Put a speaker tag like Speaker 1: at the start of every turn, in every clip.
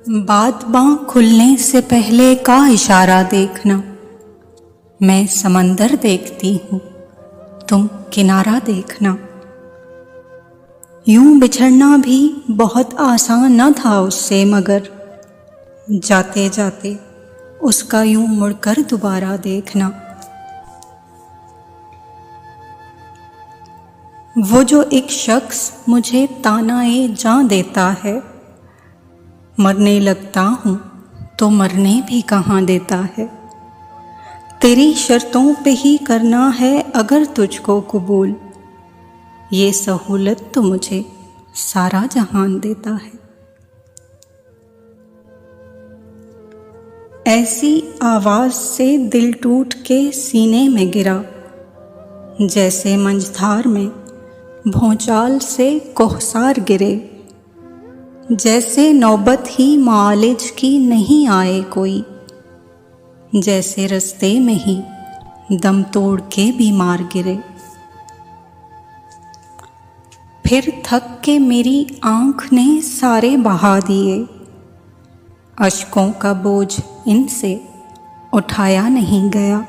Speaker 1: बात बाँ खुलने से पहले का इशारा देखना। मैं समंदर देखती हूँ, तुम किनारा देखना। यूं बिछड़ना भी बहुत आसान न था उससे, मगर जाते जाते उसका यूं मुड़कर दोबारा देखना। वो जो एक शख्स मुझे तानाए जां देता है, मरने लगता हूँ तो मरने भी कहाँ देता है। तेरी शर्तों पे ही करना है अगर तुझको कबूल, ये सहूलत तो मुझे सारा जहान देता है। ऐसी आवाज़ से दिल टूट के सीने में गिरा, जैसे मंझधार में भौचाल से कोहसार गिरे। जैसे नौबत ही मालिज की नहीं आए कोई, जैसे रस्ते में ही दम तोड़ के बीमार गिरे। फिर थक के मेरी आँख ने सारे बहा दिए, अश्कों का बोझ इनसे उठाया नहीं गया।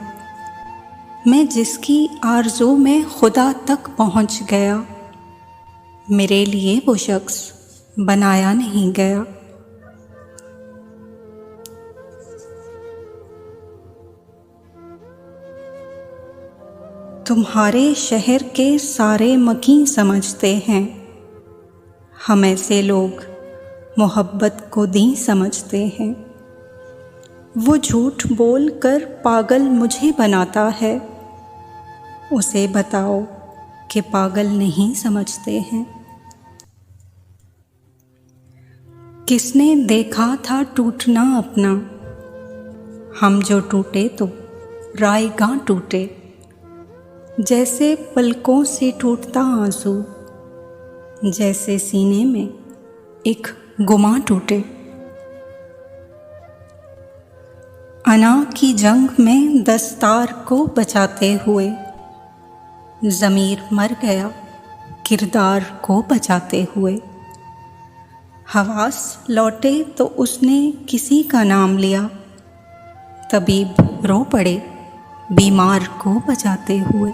Speaker 1: मैं जिसकी आरज़ू में खुदा तक पहुँच गया, मेरे लिए वो शख्स बनाया नहीं गया। तुम्हारे शहर के सारे मकीन समझते हैं, हम ऐसे लोग मोहब्बत को दीन समझते हैं। वो झूठ बोल कर पागल मुझे बनाता है, उसे बताओ कि पागल नहीं समझते हैं। किसने देखा था टूटना अपना, हम जो टूटे तो रायगां टूटे। जैसे पलकों से टूटता आंसू, जैसे सीने में एक गुमा टूटे। अना की जंग में दस्तार को बचाते हुए, ज़मीर मर गया किरदार को बचाते हुए। हवास लौटे तो उसने किसी का नाम लिया, तबीब रो पड़े बीमार को बचाते हुए।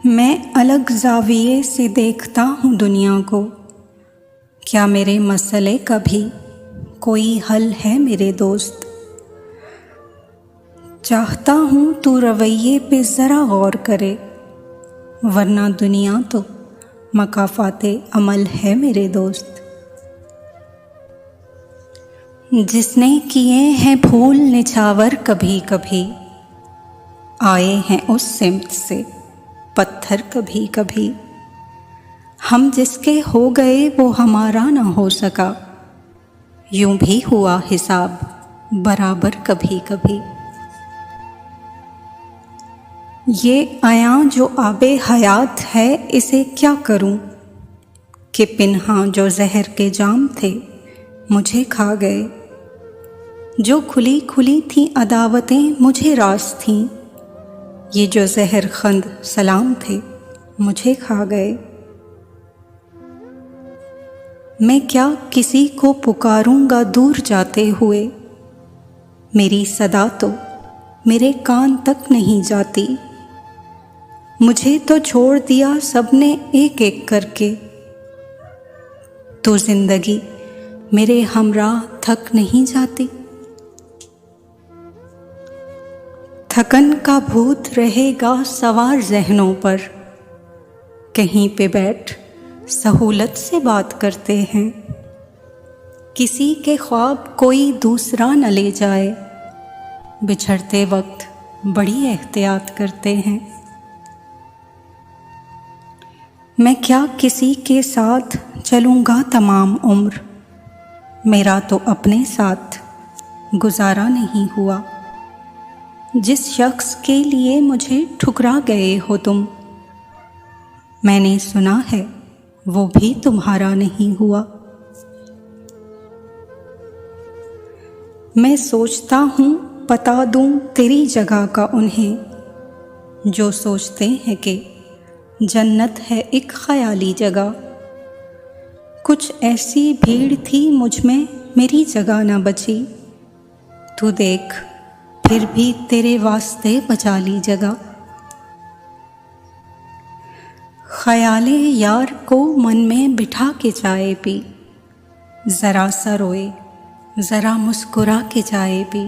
Speaker 1: मैं अलग ज़ाविये से देखता हूँ दुनिया को, क्या मेरे मसले का भी कोई हल है मेरे दोस्त। चाहता हूँ तू रवैये पे ज़रा गौर करे, वरना दुनिया तो मकाफाते अमल है मेरे दोस्त। जिसने किए हैं फूल निछावर कभी कभी, आए हैं उस सिमत से पत्थर कभी कभी। हम जिसके हो गए वो हमारा ना हो सका, यूं भी हुआ हिसाब बराबर कभी कभी। ये आयां जो आबे हयात है, इसे क्या करूं कि पिन्हा जो जहर के जाम थे मुझे खा गए। जो खुली खुली थी अदावतें मुझे रास थीं, ये जो जहर खंद सलाम थे मुझे खा गए। मैं क्या किसी को पुकारूंगा दूर जाते हुए, मेरी सदा तो मेरे कान तक नहीं जाती। मुझे तो छोड़ दिया सबने एक एक करके, तो जिंदगी मेरे हमराह थक नहीं जाती। थकन का भूत रहेगा सवार ज़हनों पर, कहीं पे बैठ सहूलत से बात करते हैं। किसी के ख्वाब कोई दूसरा न ले जाए, बिछड़ते वक्त बड़ी एहतियात करते हैं। मैं क्या किसी के साथ चलूँगा तमाम उम्र, मेरा तो अपने साथ गुजारा नहीं हुआ। जिस शख्स के लिए मुझे ठुकरा गए हो तुम, मैंने सुना है वो भी तुम्हारा नहीं हुआ। मैं सोचता हूँ बता दूँ तेरी जगह का उन्हें, जो सोचते हैं कि जन्नत है एक ख्याली जगह। कुछ ऐसी भीड़ थी मुझ में मेरी जगह न बची। तू देख फिर भी तेरे वास्ते बचा ली जगह। ख्याले यार को मन में बिठा के चाय पी, ज़रा सा रोए ज़रा मुस्कुरा के चाय पी।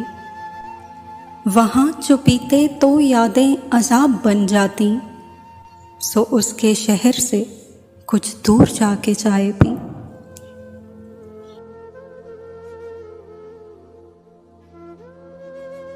Speaker 1: वहाँ जो पीते तो यादें अजाब बन जाती, सो उसके शहर से कुछ दूर जाके चाय पी।